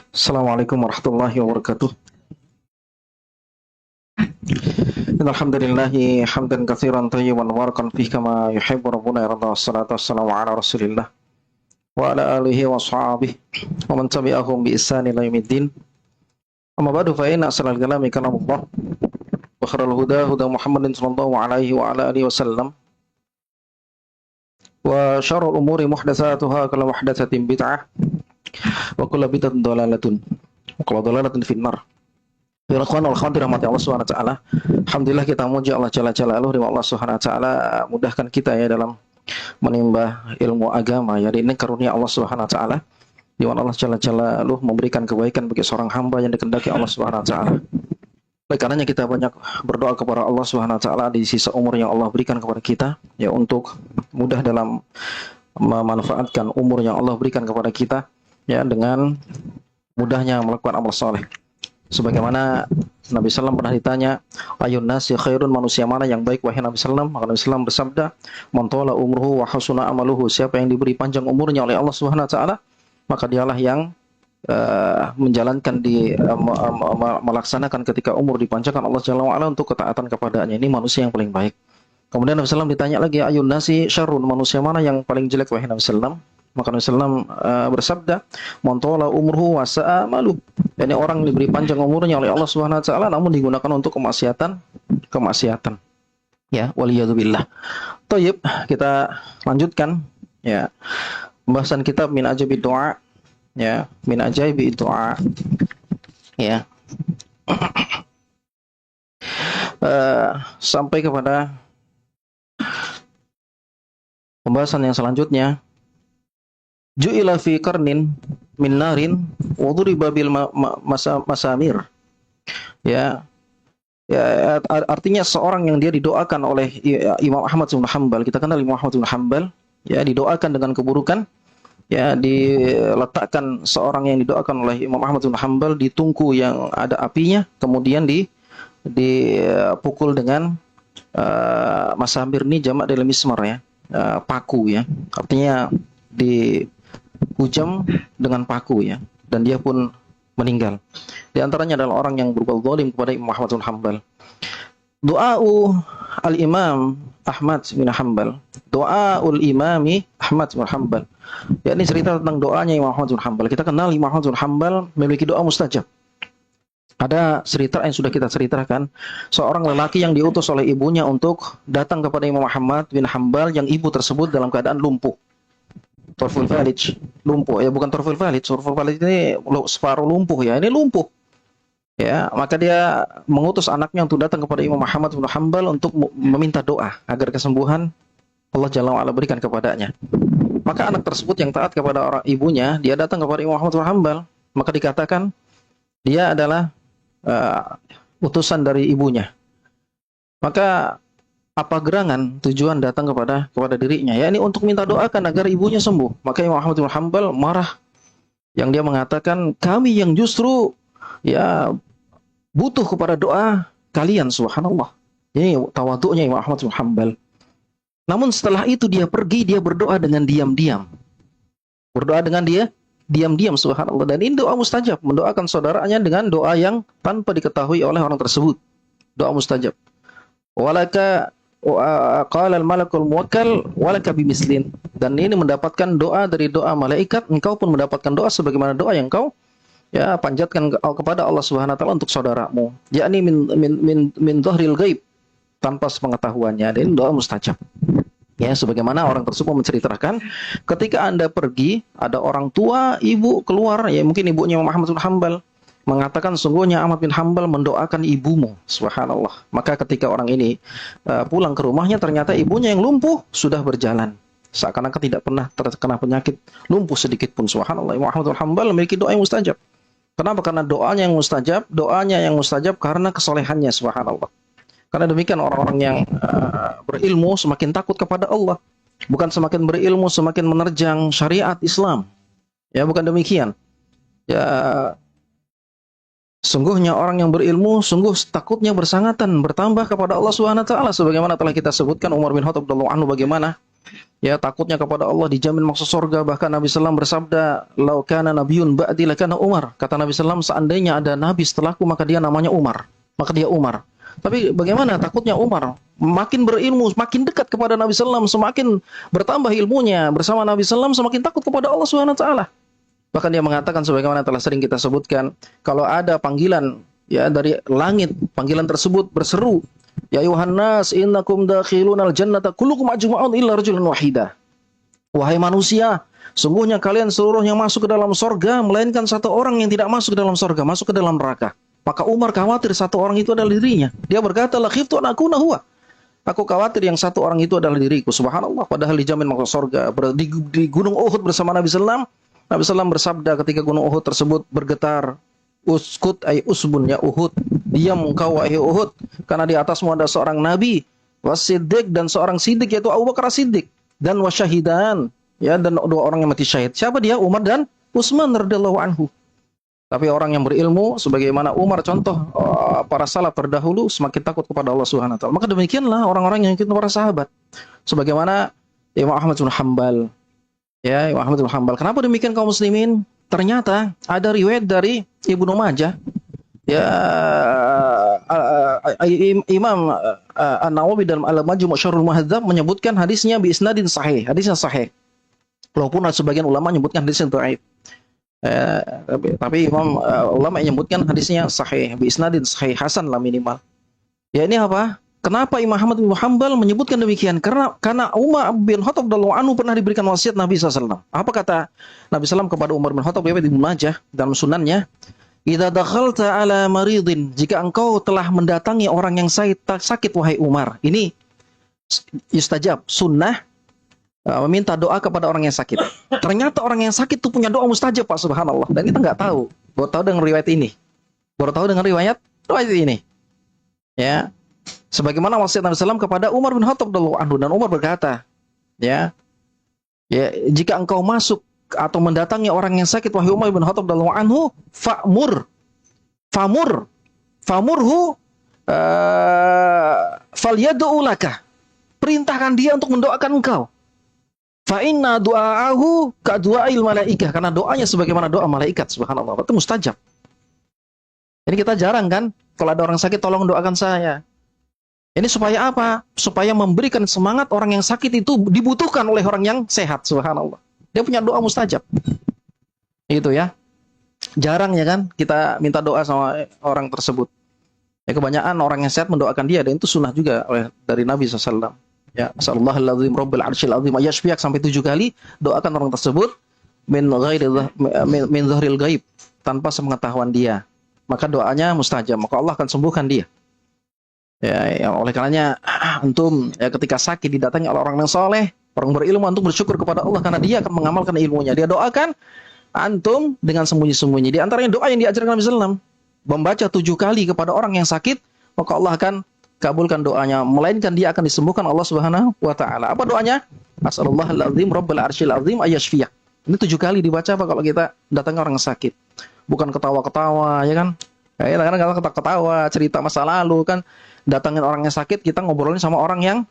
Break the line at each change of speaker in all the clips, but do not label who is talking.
Assalamualaikum warahmatullahi wabarakatuh. Alhamdulillahi hamdan katsiran thayyiban mubarakan fihi kama yuhibbu rabbuna yarda. Wassalatu wassalamu ala Rasulillah wa ala alihi wa sahbihi wa man tabi'ahum bi ihsan ila yaumiddin. Amma ba'du, fa inna ashlal kalami kalamullah wa khairal huda huda Muhammadin sallallahu alaihi wa ala alihi wasallam wa syarrul umuri muhdatsatuha kullu muhdatsatin bid'ah wa kullu bid'atin dhalalatun wa kullu dhalalatin finnar. Ya ikhwan wal akhwat rahmati Allah Subhanahu wa taala. Alhamdulillah kita muji Allah Jalla Jalaluhu, dan Allah Subhanahu wa taala mudahkan kita ya dalam menimba ilmu agama ya. Ini karunia Allah Subhanahu wa taala, di mana Allah Jalla Jalaluhu memberikan kebaikan bagi seorang hamba yang dikehendaki Allah Subhanahu wa taala. Oleh karenanya kita banyak berdoa kepada Allah Subhanahu wa taala di sisa umur yang Allah berikan kepada kita ya, untuk mudah dalam memanfaatkan umur yang Allah berikan kepada kita ya, dengan mudahnya melakukan amal saleh. Sebagaimana Nabi SAW pernah ditanya, ayun nasi khairun, manusia mana yang baik wahai Nabi SAW? Maka Nabi SAW bersabda, man tawala umruhu wa hasuna amaluhu, siapa yang diberi panjang umurnya oleh Allah Subhanahu wa taala, maka dialah yang menjalankan melaksanakan ketika umur dipanjangkan Allah Jalla wa ala untuk ketaatan kepadanya. Ini manusia yang paling baik. Kemudian Nabi SAW ditanya lagi, ayun nasi syarrun, manusia mana yang paling jelek wahai Nabi SAW? Maka Nabi SAW bersabda, man tawala umruhu wa sa'a amaluhu, yakni orang diberi panjang umurnya oleh Allah Subhanahu wa taala namun digunakan untuk kemaksiatan. Ya, waliyadzubillah. Thayyib, kita lanjutkan ya pembahasan kitab Min Ajaibid Du'a ya, Min Ajaibid Du'a ya. Sampai kepada pembahasan yang selanjutnya. Ju'ila fi qarnin min narin wa duriba bil masamir. Ya. Ya, artinya seorang yang dia didoakan oleh Imam Ahmad bin Hanbal. Kita kenal Imam Ahmad bin Hanbal, ya, didoakan dengan keburukan. Ya, diletakkan seorang yang didoakan oleh Imam Ahmad bin Hanbal di tungku yang ada apinya, kemudian dipukul dengan masamir. Ini jamak dari mismar ya, paku ya. Artinya dihujam dengan paku ya, dan dia pun meninggal. Di antaranya adalah orang yang berbuat zalim kepada Imam Ahmad bin Hanbal. Doa'u al-Imam Ahmad bin Hanbal. Doa'ul Imami Ahmad bin Hanbal. Ya, ini cerita tentang doanya Imam Ahmad bin Hanbal. Kita kenal Imam Ahmad bin Hanbal memiliki doa mustajab. Ada cerita yang sudah kita ceritakan, seorang lelaki yang diutus oleh ibunya untuk datang kepada Imam Ahmad bin Hanbal, yang ibu tersebut dalam keadaan lumpuh. Torful Falij, lumpuh ya, bukan Torful Falij. Torful Falij ini separuh lumpuh ya, ini lumpuh. Ya, maka dia mengutus anaknya untuk datang kepada Imam Ahmad bin Hanbal untuk meminta doa agar kesembuhan Allah Jalla wa ala berikan kepadanya. Maka anak tersebut yang taat kepada orang ibunya, dia datang kepada Imam Ahmad bin Hanbal, maka dikatakan dia adalah utusan dari ibunya. Maka apa gerangan tujuan datang kepada dirinya? Ya, ini untuk minta doakan agar ibunya sembuh. Maka Imam Ahmad bin Hanbal marah, yang dia mengatakan, kami yang justru ya butuh kepada doa kalian, subhanallah. Ini tawadhu'nya Imam Ahmad bin Hanbal. Namun setelah itu dia pergi, dia berdoa dengan diam-diam. Berdoa dengan dia diam-diam, subhanallah. Dan ini doa mustajab, mendoakan saudaranya dengan doa yang tanpa diketahui oleh orang tersebut. Doa mustajab. Walaka qala al-malakul muwakkal walaka bimislin. Dan ini mendapatkan doa dari doa malaikat, engkau pun mendapatkan doa sebagaimana doa yang kau ya panjatkan kepada Allah Subhanahu wa taala untuk saudaramu. Yakni min dhahril ghaib. tanpa sepengetahuannya, dan doa mustajab. Ya, sebagaimana orang tersebut menceritakan, ketika Anda pergi, ada orang tua, ibu keluar, ya mungkin ibunya Imam Ahmad bin Hanbal, mengatakan sungguhnya Ahmad bin Hanbal mendoakan ibumu. Subhanallah. Maka ketika orang ini pulang ke rumahnya, ternyata ibunya yang lumpuh sudah berjalan. Seakan-akan tidak pernah terkena penyakit lumpuh sedikit pun. Subhanallah. Imam Ahmad bin Hanbal memiliki doa yang mustajab. Kenapa? Karena doanya yang mustajab karena kesolehannya. Subhanallah. Karena demikian orang-orang yang berilmu semakin takut kepada Allah. Bukan semakin berilmu semakin menerjang syariat Islam. Ya, bukan demikian. Ya, sungguhnya orang yang berilmu sungguh takutnya bersangatan bertambah kepada Allah Subhanahu wa taala, sebagaimana telah kita sebutkan Umar bin Khattab radhiyallahu anhu bagaimana ya takutnya kepada Allah dijamin masuk surga. Bahkan Nabi sallallahu bersabda, "Lau kana nabiyyun ba'di lakana Umar." Kata Nabi sallallahu, seandainya ada nabi setelahku maka dia namanya Umar. Maka dia Umar. Tapi bagaimana takutnya Umar? Makin berilmu, makin dekat kepada Nabi sallallahu, semakin bertambah ilmunya bersama Nabi sallallahu, semakin takut kepada Allah Subhanahu wa taala. Bahkan dia mengatakan sebagaimana telah sering kita sebutkan, kalau ada panggilan ya dari langit, panggilan tersebut berseru, "Ya ayuhan nas, innakum dakhilunal jannata kullukum ajma'un illa rajulan wahida." Wahai manusia, sungguhnya kalian seluruhnya masuk ke dalam sorga, melainkan satu orang yang tidak masuk ke dalam sorga, masuk ke dalam neraka. Maka Umar khawatir satu orang itu adalah dirinya. Dia berkata, "La khiftu an akuna huwa." Aku khawatir yang satu orang itu adalah diriku. Subhanallah, padahal dijamin masuk surga. Di gunung Uhud bersama Nabi sallallahu, Nabi sallallahu bersabda ketika gunung Uhud tersebut bergetar, "Uskut ay usbun ya Uhud." Diam engkau wahai Uhud, karena di atasmu ada seorang nabi, wasiddiq, dan seorang siddiq yaitu Abu Bakar Siddiq, dan wasyahidan, ya, dan dua orang yang mati syahid. Siapa dia? Umar dan Utsman radhiyallahu anhu. Tapi orang yang berilmu sebagaimana Umar, contoh para salaf terdahulu, semakin takut kepada Allah Subhanahu wa taala. Maka demikianlah orang-orang yang ikut para sahabat. Sebagaimana Imam Ahmad bin Hanbal. Ya, Imam Ahmad bin Hanbal. Kenapa demikian kaum muslimin? Ternyata ada riwayat dari Ibnu Majah. Ya, Imam An-Nawawi dalam Al-Majmu' Syarhul Muhadzab menyebutkan hadisnya bi isnadin sahih. Hadisnya sahih. Walaupun sebagian ulama menyebutkan hadisnya dhaif. Tapi Imam ulama menyebutkan hadisnya sahih, bi isnadin sahih, hasan lah minimal. Ya, ini apa? Kenapa Imam Ahmad bin Hanbal menyebutkan demikian? Karena Umar bin Khattab radhiyallahu anhu pernah diberikan wasiat Nabi SAW. Apa kata Nabi SAW kepada Umar bin Khattab? Riwayat Ibnu Majah dalam sunannya, "Idza dakhalta ala maridin," jika engkau telah mendatangi orang yang sakit wahai Umar. Ini istajab, sunnah, meminta doa kepada orang yang sakit. Ternyata orang yang sakit itu punya doa mustajab, Pak, subhanallah. Dan kita nggak tahu. Baru tahu dengan riwayat ini. Baru tahu dengan riwayat ini. Ya. Sebagaimana wasiat Nabi SAW kepada Umar bin Khattab radhiyallahu anhu, dan Umar berkata, ya, jika engkau masuk atau mendatangi orang yang sakit wahai Umar bin Khattab radhiyallahu anhu, famurhu falyad'u laka. Perintahkan dia untuk mendoakan engkau. Fa inna du'aahu ka du'ail malaikah, karena doanya sebagaimana doa malaikat, subhanallah. Itu mustajab. Ini kita jarang kan, kalau ada orang sakit tolong doakan saya. Ini supaya apa? Supaya memberikan semangat orang yang sakit itu dibutuhkan oleh orang yang sehat, subhanallah. Dia punya doa mustajab. Itu ya. Jarang ya kan kita minta doa sama orang tersebut. Ya, kebanyakan orang yang sehat mendoakan dia, dan itu sunnah juga dari Nabi SAW. Ya, Assalamualaikum azim Rabbil arsyil azim ayashfiak, sampai 7 kali doakan orang tersebut min dhahril ghaib, tanpa sepengetahuan dia. Maka doanya mustajab, maka Allah akan sembuhkan dia. Ya, oleh karenanya antum ya, ketika sakit didatangi oleh orang yang soleh, orang berilmu, antum bersyukur kepada Allah karena dia akan mengamalkan ilmunya. Dia doakan antum dengan sembunyi-sembunyi. Di antaranya doa yang diajarkan Nabi SAW, membaca 7 kali kepada orang yang sakit, maka Allah akan kabulkan doanya, melainkan dia akan disembuhkan Allah Subhanahu wa taala. Apa doanya? Assalamualaikum Rabbil arsyil azim ayashfiak. Ini 7 kali dibaca apa kalau kita datangi orang sakit. Bukan ketawa-ketawa, ya kan? Ya, kadang-kadang kita ketawa, cerita masa lalu kan. Datangin orang yang sakit, kita ngobrolin sama orang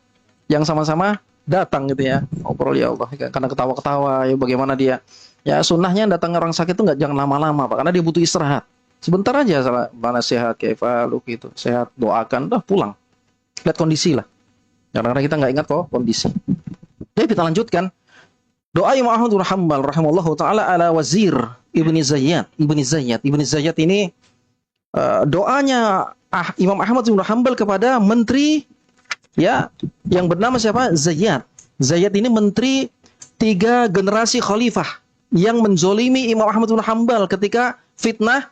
yang sama-sama datang gitu ya. Ngobrol, ya Allah, karena ketawa-ketawa, ya bagaimana dia. Ya, sunnahnya datangin orang sakit itu jangan lama-lama, Pak, karena dia butuh istirahat. Sebentar aja, mana sehat, kaifalu gitu, sehat, doakan, udah pulang. Lihat kondisi lah. Karena kita nggak ingat kok kondisi. Jadi kita lanjutkan. Doa Imam Ahmad bin Hanbal rahimahullahu taala ala Wazir Ibni Zayyad. Ibni Zayyad ini doanya Imam Ahmad bin Hanbal kepada menteri Ya, yang bernama siapa? Zayyad. Zayyad ini menteri 3 generasi khalifah yang menzolimi Imam Ahmad bin Hanbal ketika fitnah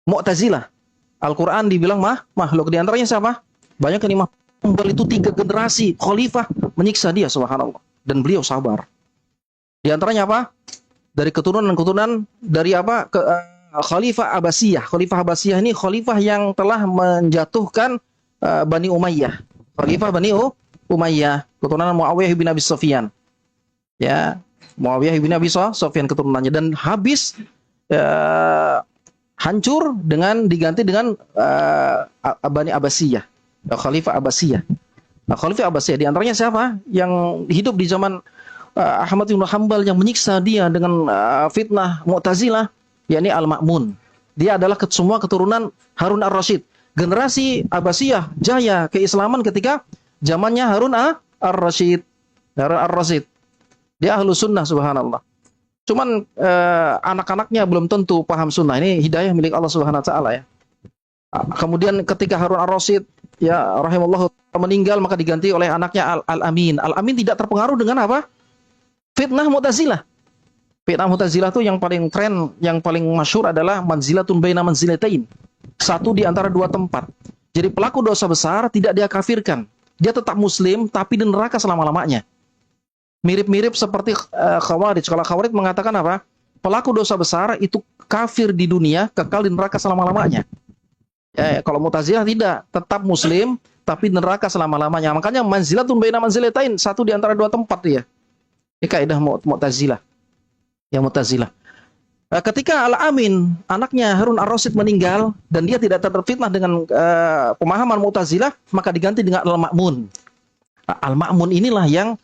Mu'tazilah. Al-Quran dibilang makhluk. Di antaranya siapa? Banyak kan Imam Hanbal itu 3 generasi khalifah menyiksa dia, subhanallah. Dan beliau sabar. Di antaranya apa? Dari keturunan-keturunan dari apa? Khalifah Abbasiyah. Khalifah Abbasiyah ini khalifah yang telah menjatuhkan Bani Umayyah. Khalifah Bani Umayyah, keturunan Muawiyah bin Abi Sufyan. Ya, Muawiyah bin Abi Sufyan keturunannya, dan habis hancur dengan diganti dengan Bani Abbasiyah. Khalifah Abbasiyah. Nah, Khalifah Abbasiyah di antaranya siapa? Yang hidup di zaman Ahmad bin Hanbal yang menyiksa dia dengan fitnah Mu'tazilah, yakni Al-Ma'mun. Dia adalah semua keturunan Harun ar-Rasyid. Generasi Abbasiyah jaya keislaman ketika zamannya Harun ar-Rasyid. Harun ar-Rasyid. Dia ahlu sunnah, subhanallah. Cuman anak-anaknya belum tentu paham sunnah. Ini hidayah milik Allah subhanahu wa ta'ala ya. Kemudian ketika Harun ar-Rasyid ya rahimahullah meninggal, maka diganti oleh anaknya Al-Amin. Al-Amin tidak terpengaruh dengan apa? Fitnah Mu'tazilah. Fitnah Mu'tazilah itu yang paling keren, yang paling masyhur adalah manzilatun baina manzilatain. Satu di antara 2 tempat. Jadi pelaku dosa besar tidak dia kafirkan. Dia tetap muslim tapi di neraka selama-lamanya. Mirip-mirip seperti Khawarij. Kalau Khawarij mengatakan apa? Pelaku dosa besar itu kafir di dunia, kekal di neraka selama-lamanya. Kalau Mu'tazilah tidak, tetap muslim tapi neraka selama-lamanya. Makanya manzilatun baina manzilatain, satu di antara 2 tempat dia. Ini kaidah Mu'tazilah. Ya Mu'tazilah. Ketika Al-Amin, anaknya Harun ar-Rasyid meninggal dan dia tidak terfitnah dengan pemahaman Mu'tazilah, maka diganti dengan Al-Ma'mun. Al-Ma'mun inilah yang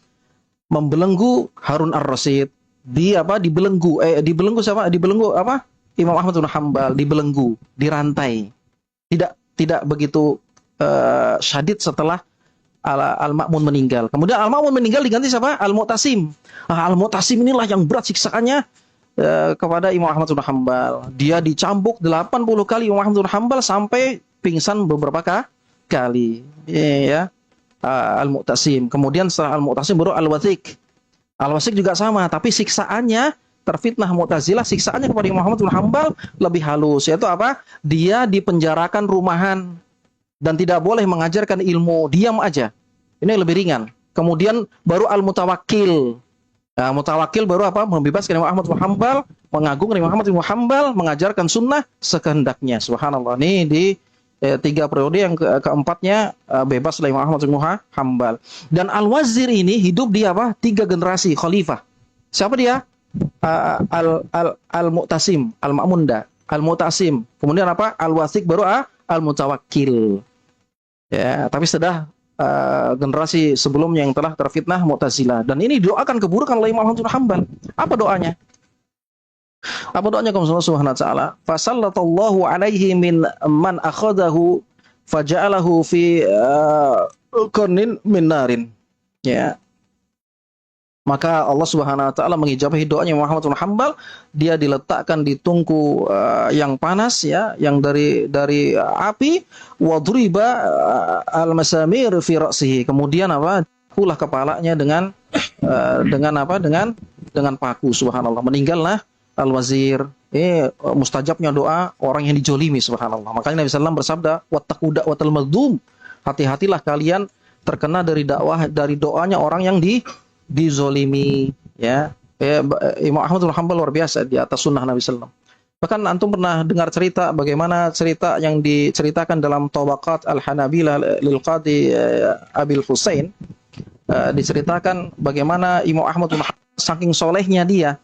membelenggu Harun ar-Rasyid. Dibelenggu siapa? Dibelenggu apa? Imam Ahmad bin Hanbal dibelenggu, dirantai. Tidak begitu syadid setelah Al-Ma'mun meninggal. Kemudian Al-Ma'mun meninggal diganti siapa? Al-Mu'tasim. Al-Mu'tasim inilah yang berat siksaannya kepada Imam Ahmad bin Hanbal. Dia dicambuk 80 kali Imam Ahmad bin Hanbal sampai pingsan beberapa kali. Ya. Al-Mu'tasim. Kemudian setelah Al-Mu'tasim baru Al-Wathiq. Al-Wathiq juga sama, tapi siksaannya terfitnah Mu'tazilah, siksaannya kepada Imam Ahmad bin Hanbal lebih halus, yaitu apa? Dia dipenjarakan rumahan dan tidak boleh mengajarkan ilmu, diam aja. Ini lebih ringan. Kemudian baru Al-Mutawakkil. Nah, Mutawakkil baru apa? Membebaskan Imam Ahmad bin Hanbal, mengagungkan Imam Ahmad bin Hanbal, mengajarkan sunnah sekehendaknya. Subhanallah. Ini di 3 periode yang keempatnya bebas oleh Imam Ahmad bin Hanbal. Dan Al-Wazir ini hidup di apa? 3 generasi khalifah. Siapa dia? Al-Mu'tasim, Al-Ma'munda, Al-Mu'tasim. Kemudian apa? Al-Wathiq baru Al-Mutawakkil. Ya, tapi sudah generasi sebelumnya yang telah terfitnah Mu'tazilah. Dan ini doakan keburukan oleh Imam Ahmad bin Hanbal. Apa doanya? Apa doanya kaum subhanahu wa ta'ala? Fasallatallahu alaihi min man akhadahu faja'alahu fi qarnin min narin. Ya. Maka Allah Subhanahu wa taala mengijabahi doanya Muhammad bin Hanbal, dia diletakkan di tungku yang panas ya, yang dari api, wa duriba al-masamir fi ra'sihi. Kemudian apa? Pulah kepalanya dengan paku, subhanallah. Meninggallah Al-Wazir. Mustajabnya doa orang yang dijolimi, subhanallah. Makanya Nabi sallallahu alaihi wasallam bersabda, wattaqu da'watal mazlum. Hati-hatilah kalian terkena dari doanya orang yang dizolimi ya. Imam Ahmad bin Hanbal luar biasa di atas sunnah Nabi sallallahu alaihi wasallam. Bahkan antum pernah dengar cerita bagaimana cerita yang diceritakan dalam Tabaqat Al-Hanabilah lil Qadi Abil Husain, diceritakan bagaimana Imam Ahmad bin Hanbal saking solehnya dia,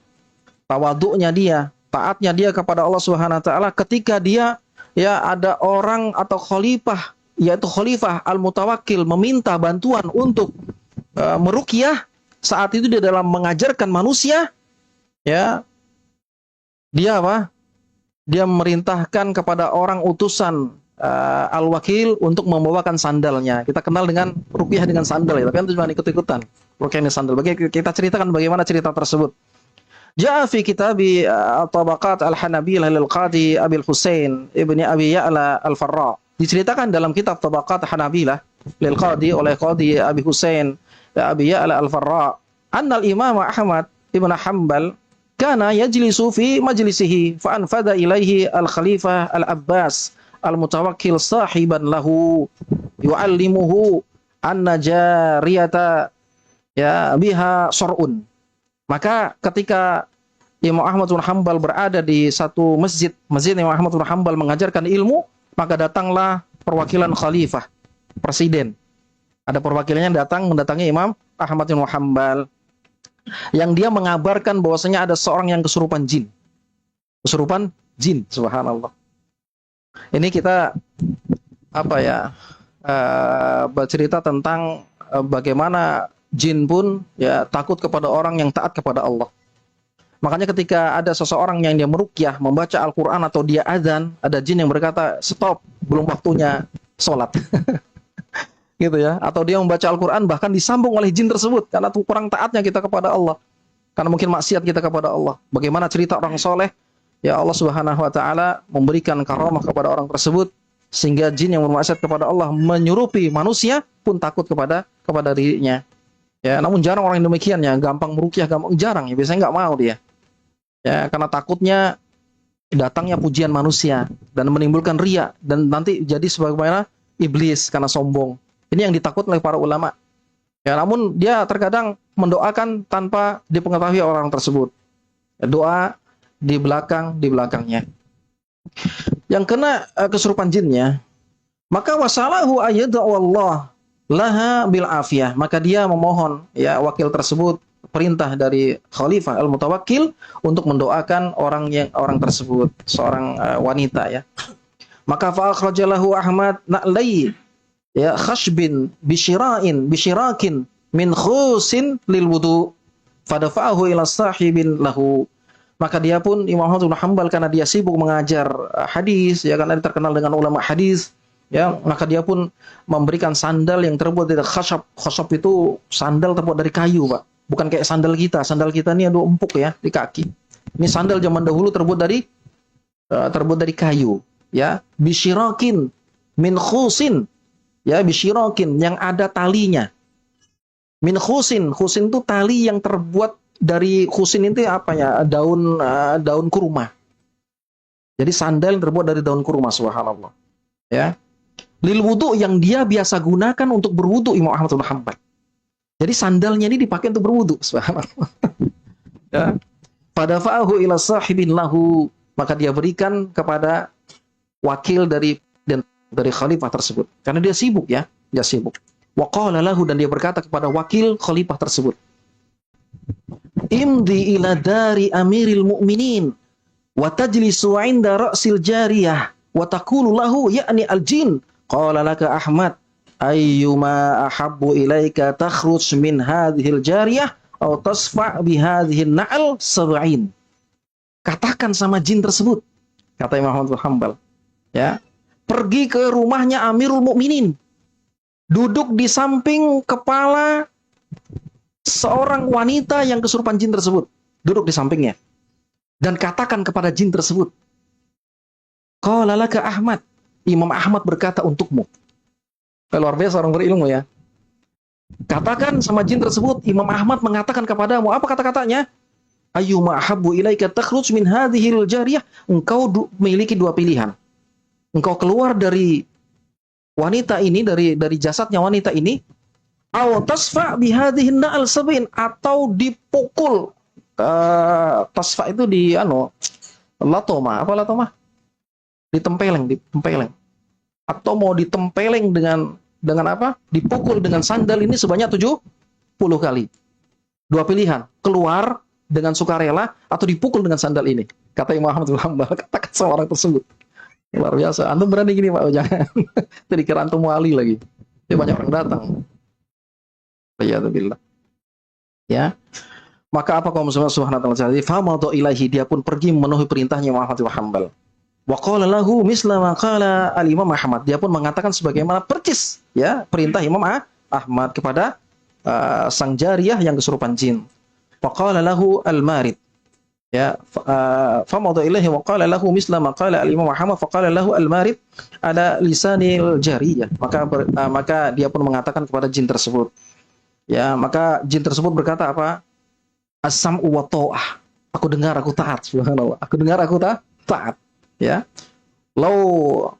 tawaduknya dia, taatnya dia kepada Allah Subhanahu wa taala, ketika dia ya ada orang atau khalifah, yaitu Khalifah Al-Mutawakkil meminta bantuan untuk meruqyah. Saat itu dia dalam mengajarkan manusia, ya, dia apa? Dia memerintahkan kepada orang utusan Al-Wakil untuk membawakan sandalnya. Kita kenal dengan ruqyah dengan sandal, ya, tapi kan cuma ikut-ikutan ruqyah dengan sandal. Kita ceritakan bagaimana cerita tersebut. Ja'a fi kitabi Tabaqat Al-Hanabilah lil Qadi Abil Husain ibni Abi Ya'la Al-Farra. Diceritakan dalam kitab Tabaqat Hanabilah lil qadi oleh qadi Abi Husain Abi Ya'la al-Farra anna al-Imam Ahmad ibn Hanbal kana yajlisu fi majlisihi fa anfada ilaihi al-Khalifah al-Abbas al-Mutawakkil sahiban lahu yu'allimuhu anna jariyata ya biha sur'un. Maka ketika Imam Ahmad bin Hanbal berada di satu masjid Imam Ahmad bin Hanbal mengajarkan ilmu, maka datanglah perwakilan khalifah, presiden. Ada perwakilannya datang mendatangi Imam Ahmad bin Hanbal yang dia mengabarkan bahwasanya ada seorang yang kesurupan jin. Kesurupan jin, subhanallah. Ini kita bercerita tentang bagaimana jin pun ya takut kepada orang yang taat kepada Allah. Makanya ketika ada seseorang yang dia meruqyah, membaca Al-Quran atau dia azan, ada jin yang berkata, stop, belum waktunya sholat. Gitu ya. Atau dia membaca Al-Quran bahkan disambung oleh jin tersebut karena kurang taatnya kita kepada Allah. Karena mungkin maksiat kita kepada Allah. Bagaimana cerita orang soleh, ya Allah Subhanahu wa taala memberikan karamah kepada orang tersebut sehingga jin yang bermaksiat kepada Allah menyerupi manusia pun takut kepada dirinya. Ya, namun jarang orang yang demikian ya, gampang meruqyah, jarang ya, biasanya nggak mau dia. Ya, karena takutnya datangnya pujian manusia dan menimbulkan riya dan nanti jadi sebagaimana iblis karena sombong. Ini yang ditakut oleh para ulama. Ya, namun dia terkadang mendoakan tanpa dipengetahui orang tersebut. Ya, doa di belakangnya. Yang kena kesurupan jinnya, maka wasalahu ayyadu Allah laha bil afiyah, maka dia memohon ya wakil tersebut perintah dari Khalifah Al-Mutawakkil untuk mendoakan orang tersebut, seorang wanita ya. Maka fa akhrajalahu Ahmad na'lai ya khashbin bishirakin min khusin lil wudu fadafa'ahu ila sahibin lahu. Maka dia pun Imam Ahmad bin Hanbal karena dia sibuk mengajar hadis ya, karena dia terkenal dengan ulama hadis ya, maka dia pun memberikan sandal yang terbuat dari khashab. Khashab itu sandal terbuat dari kayu, Pak. Bukan kayak sandal kita. Sandal kita ini ada empuk ya di kaki. Ini sandal zaman dahulu terbuat dari kayu, ya. Bisyirakin min khusin. Ya, bisyirakin yang ada talinya. Min khusin. Khusin itu tali yang terbuat dari khusin itu apa ya? Daun kurma. Jadi sandal yang terbuat dari daun kurma, subhanallah. Ya. Lil wudu yang dia biasa gunakan untuk berwudu Imam Ahmad bin Hanbal. Jadi sandalnya ini dipakai untuk berwudu, subhanallah. Ya. Fadafa'ahu ila sahibin lahu, maka dia berikan kepada wakil dari khalifah tersebut. Karena dia sibuk ya, dia sibuk. Wa qala lahu, dan dia berkata kepada wakil khalifah tersebut, imdi ila dari amiril mu'minin wa tajlisu 'inda ra'sil jariyah wa taqulu lahu ya'ni al-jin. Qala laka Ahmad ayyuma ahabbu ilaika takhruj min hadhil jariyah aw tasfa' bi hadhihi na'al sab'in. Katakan sama jin tersebut, kata Imam Ahmad bin Hanbal, ya, pergi ke rumahnya Amirul Mukminin, duduk di samping kepala seorang wanita yang kesurupan jin tersebut, duduk di sampingnya, dan katakan kepada jin tersebut, qala laka Ahmad, Imam Ahmad berkata untukmu. Luar biasa orang berilmu ya. Katakan sama jin tersebut, Imam Ahmad mengatakan kepadamu, apa kata-katanya? Ayyuma ahabbu ilaika takhruj min hadhil jariyah. Engkau memiliki dua pilihan. Engkau keluar dari wanita ini, dari jasadnya wanita ini, aw tasfa bi hadhihi na'al sab'in, atau dipukul. Tasfa itu latoma, apa latoma? Ditempeleng. Atau mau ditempeleng dengan apa? Dipukul dengan sandal ini sebanyak 70 kali. Dua pilihan, keluar dengan sukarela atau dipukul dengan sandal ini. Kata Imam Ahmad bin Hanbal, katakan sama orang tersebut. Luar biasa. Antum berani gini, Pak? Jangan. Itu dikira antum wali lagi. Jadi banyak orang datang. Waliyadzubillah. Ya. Maka apa kaum muslimin subhanahu wa ta'ala? Famadu ilaihi, dia pun pergi memenuhi perintahnya Imam Ahmad bin Hanbal. Wa qala lahu misla ma qala al-Imam Ahmad. Dia pun mengatakan sebagaimana percis ya perintah Imam Ahmad kepada sang jariyah yang kesurupan jin. Wa qala lahu al-marid. Ya, famada ilaihi wa qala lahu misla ma qala al-Imam Muhammad fa qala lahu al-marid ala lisanil jariyah. Maka dia pun mengatakan kepada jin tersebut. Ya, maka jin tersebut berkata apa? As-sam'u wa ta'ah. Aku dengar, aku taat. Subhanallah. Aku dengar, aku taat. Ya. Lau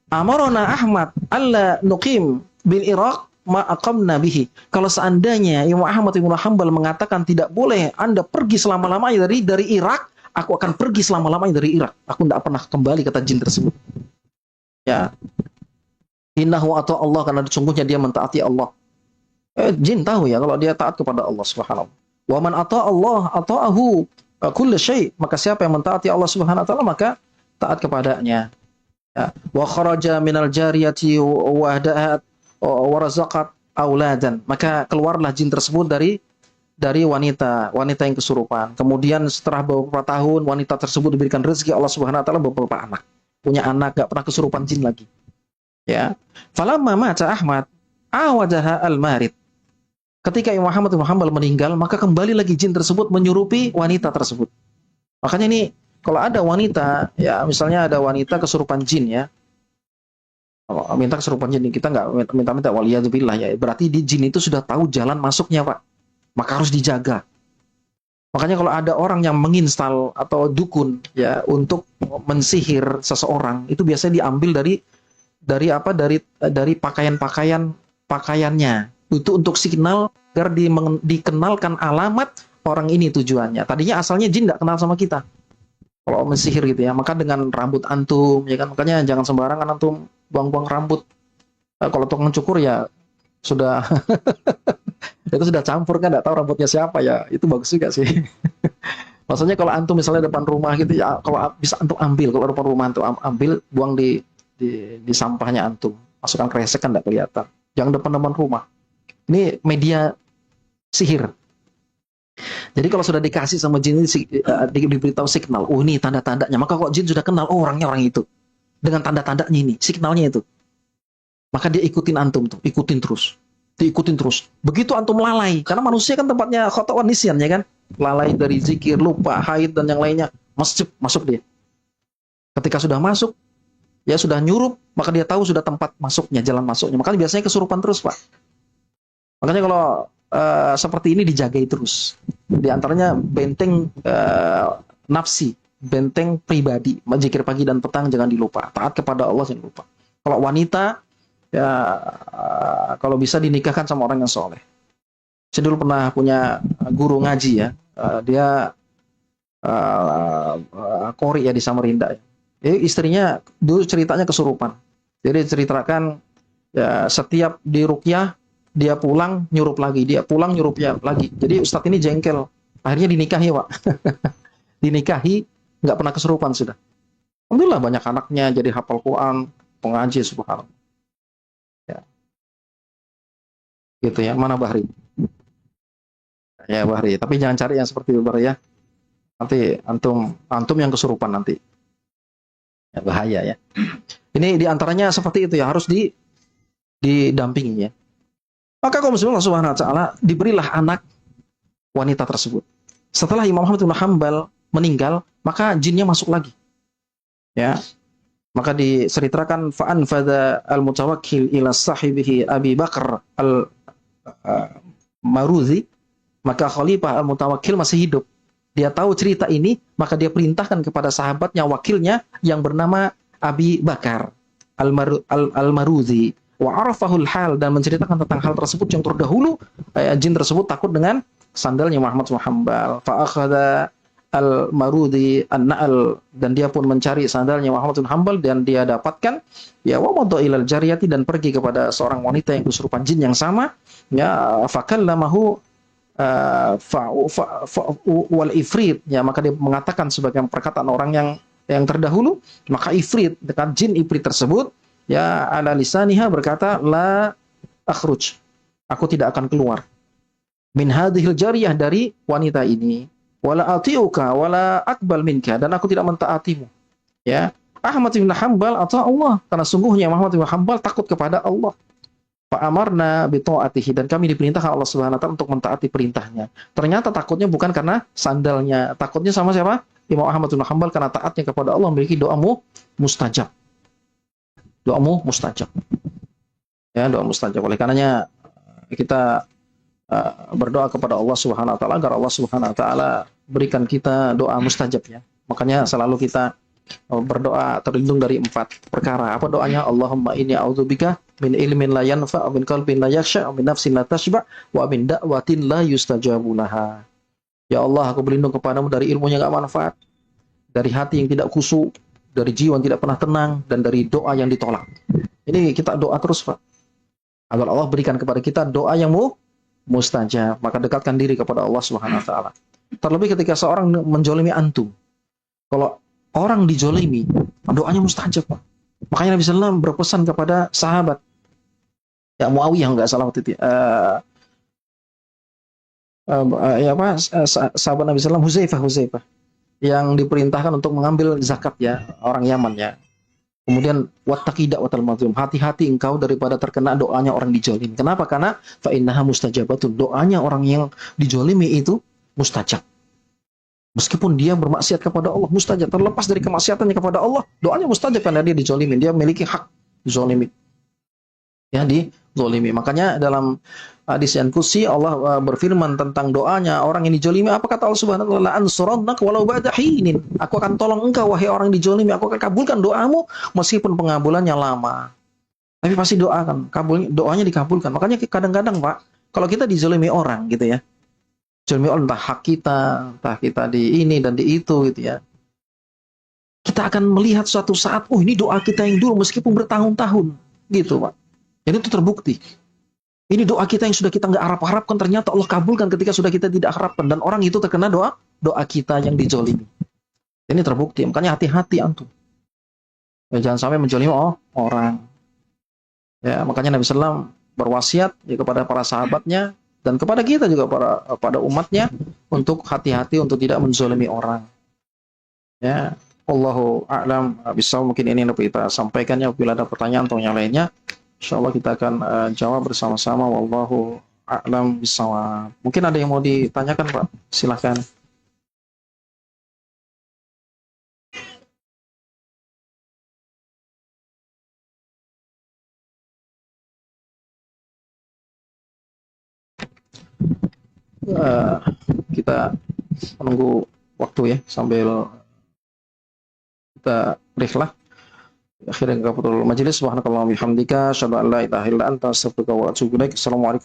amarona Ahmad alla nuqim bil Iraq ma aqamna bihi. Kalau seandainya Imam Ahmad bin Hanbal mengatakan tidak boleh Anda pergi selama-lamanya dari Irak, aku akan pergi selama-lamanya dari Irak. Aku tidak pernah kembali, kata jin tersebut. Ya. Innahu atau Allah, karena sungguhnya dia mentaati Allah. Jin tahu ya kalau dia taat kepada Allah Subhanahu. Wa man ata Allah ata'ahu kullu syai'. Maka siapa yang mentaati Allah Subhanahu wa taala maka taat kepadanya. Ya. Wa kharaja minal jariyati wa hadaat wa razaqat auladan. Maka keluarlah jin tersebut dari wanita yang kesurupan. Kemudian setelah beberapa tahun wanita tersebut diberikan rezeki Allah Subhanahu wa taala beberapa anak. Punya anak, enggak pernah kesurupan jin lagi. Ya. Falamma mata Ahmad awajaha al-marid. Ketika Imam Ahmad bin Hanbal meninggal, maka kembali lagi jin tersebut menyerupi wanita tersebut. Makanya ini kalau ada wanita, ya misalnya ada wanita kesurupan jin ya, minta kesurupan jin, kita nggak minta waliyadzubillah ya, berarti di jin itu sudah tahu jalan masuknya Pak, maka harus dijaga. Makanya kalau ada orang yang menginstal atau dukun ya untuk mensihir seseorang, itu biasanya diambil dari pakaiannya. Itu untuk signal agar dikenalkan alamat orang ini tujuannya. Tadinya asalnya jin nggak kenal sama kita. Kalau mensihir gitu ya, maka dengan rambut antum, ya kan, makanya jangan sembarangan antum buang-buang rambut. Kalau tukang cukur ya sudah itu sudah campur kan, nggak tahu rambutnya siapa ya, itu bagus juga sih. Maksudnya kalau antum misalnya depan rumah gitu ya, kalau bisa antum ambil, kalau depan rumah antum ambil, buang di sampahnya antum, masukkan kresek kan nggak kelihatan. Jangan depan rumah. Ini media sihir. Jadi kalau sudah dikasih sama jin ini diberitahu signal, oh ini tanda-tandanya, maka kok jin sudah kenal, oh orangnya orang itu. Dengan tanda-tandanya ini, signalnya itu. Maka dia ikutin antum tuh, ikutin terus. Diikutin terus. Begitu antum lalai, karena manusia kan tempatnya khotawan nisyan ya kan. Lalai dari zikir, lupa, haid dan yang lainnya, masuk dia. Ketika sudah masuk, ya sudah nyurup, maka dia tahu sudah tempat masuknya, jalan masuknya. Makanya biasanya kesurupan terus, Pak. Makanya kalau seperti ini dijagai terus. Di antaranya benteng nafsi, benteng pribadi, zikir pagi dan petang jangan dilupa. Taat kepada Allah jangan lupa. Kalau wanita ya kalau bisa dinikahkan sama orang yang soleh. Saya dulu pernah punya guru ngaji ya, dia qori ya di Samarinda. Istrinya dulu ceritanya kesurupan. Jadi ceritakan ya, setiap di ruqyah dia pulang nyurup lagi, dia pulang nyurup lagi. Jadi Ustadz ini jengkel. Akhirnya dinikahi, Pak. Dinikahi, nggak pernah kesurupan sudah. Alhamdulillah banyak anaknya jadi hafal Quran, pengaji, subhanallah. Ya. Gitu ya. Mana Bahri? Ya Bahri, tapi jangan cari yang seperti itu Bahri ya. Nanti antum yang kesurupan nanti. Ya, bahaya ya. Ini diantaranya seperti itu ya, harus didampingi ya. Maka kaum muslimin Allah Subhanahu wa taala diberilah anak wanita tersebut. Setelah Imam Ahmad bin Hanbal meninggal, maka jinnya masuk lagi. Ya. Maka diceritakan fa'an fadha al-mutawakkil ila sahibihi Abi Bakar al-Maruzi, maka Khalifah al-Mutawakkil masih hidup. Dia tahu cerita ini, maka dia perintahkan kepada sahabatnya, wakilnya yang bernama Abi Bakar al-Maruzi. Wa arafahul hal, dan menceritakan tentang hal tersebut yang terdahulu. Jin tersebut takut dengan sandalnya Muhammad bin Hanbal. Fa akhadha al-Marudi an-na'al, dan dia pun mencari sandalnya Muhammad bin Hanbal dan dia dapatkan. Ya wa madha ilal jariyati, dan pergi kepada seorang wanita yang kesurupan jin yang sama. Ya fakallamahu wal ifrit, ya maka dia mengatakan sebagai perkataan orang yang terdahulu, maka ifrit, dekat jin ifrit tersebut ya ala lisaniha berkata, la akhruj, aku tidak akan keluar min hadhil jariyah, dari wanita ini, wala atiuka wala akbal minka, dan aku tidak mentaatimu. Ya, Ahmad bin Hanbal atau Allah, karena sungguhnya Ahmad bin Hanbal takut kepada Allah. Fa'amarna bi ta'atihi, dan kami diperintahkan Allah Subhanahu wa taala untuk mentaati perintahnya. Ternyata takutnya bukan karena sandalnya, takutnya sama siapa? Imam Ahmad bin Hanbal, karena taatnya kepada Allah memiliki doamu mustajab. Doamu mustajab. Ya, doa mustajab. Oleh karenanya kita berdoa kepada Allah Subhanahu wa taala agar Allah Subhanahu wa taala berikan kita doa mustajab ya. Makanya selalu kita berdoa terlindung dari 4 perkara. Apa doanya? Allahumma inni a'udzubika min ilmin la yanfa' wa min qalbin la yakhsha' wa min nafsin la tashba' wa min da'watin la yustajabu laha. Ya Allah, aku berlindung kepadamu dari ilmu yang enggak manfaat, dari hati yang tidak khusyuk, dari jiwa yang tidak pernah tenang, dan dari doa yang ditolak. Ini kita doa terus, Pak. Agar Allah berikan kepada kita doa yang mustajab. Maka dekatkan diri kepada Allah Subhanahu wa taala. Terlebih ketika seorang menjolimi antum. Kalau orang dijolimi, doanya mustajab, Pak. Makanya Nabi SAW berpesan kepada sahabat, ya Muawiyah nggak salah waktu itu, sahabat Nabi SAW, Huzaifah, yang diperintahkan untuk mengambil zakat ya, orang Yaman ya. Kemudian wattaqi da'watal mazlum, hati-hati engkau daripada terkena doanya orang dijolimi. Kenapa? Karena fa innaha mustajabatun, doanya orang yang dijolimi itu mustajab. Meskipun dia bermaksiat kepada Allah, mustajab. Terlepas dari kemaksiatannya kepada Allah, doanya mustajab karena dia dijolimin. Dia memiliki hak dijolimi. Ya, dijolimi. Makanya dalam hadis yang qudsi Allah berfirman tentang doanya orang yang dijolimi. Apa kata Allah Subhanahu wa taala? Ansurannak walau ba'da hinin. Aku akan tolong engkau wahai orang yang dijolimi. Aku akan kabulkan doamu meskipun pengabulannya lama. Tapi pasti doakan, doanya dikabulkan. Makanya kadang-kadang, Pak, kalau kita dijolimi orang gitu ya, jolimi Allah, entah hak kita, entah kita di ini dan di itu gitu ya. Kita akan melihat suatu saat, oh ini doa kita yang dulu meskipun bertahun-tahun gitu, Pak. Jadi itu terbukti. Ini doa kita yang sudah kita nggak harap-harapkan, ternyata Allah kabulkan ketika sudah kita tidak harapkan, dan orang itu terkena doa kita yang dijolimi. Ini terbukti. Makanya hati-hati antum. Ya, jangan sampai menjolimi orang. Ya, makanya Nabi SAW berwasiat ya, kepada para sahabatnya dan kepada kita juga pada umatnya untuk hati-hati untuk tidak menzalimi orang. Ya, Allahu a'lam bishawab. Mungkin ini yang dapat kita sampaikan ya. Bila ada pertanyaan atau yang lainnya, insyaallah kita akan jawab bersama-sama. Wallahu a'lam bishawab. Mungkin ada yang mau ditanyakan, Pak? Silakan. Kita menunggu waktu ya sambil kita break lah. Akhirnya kafatul majelis. Subhanakallahumma bihamdika asyhadu an la ilaha illa anta astaghfiruka wa atubu ilaik. Assalamualaikum.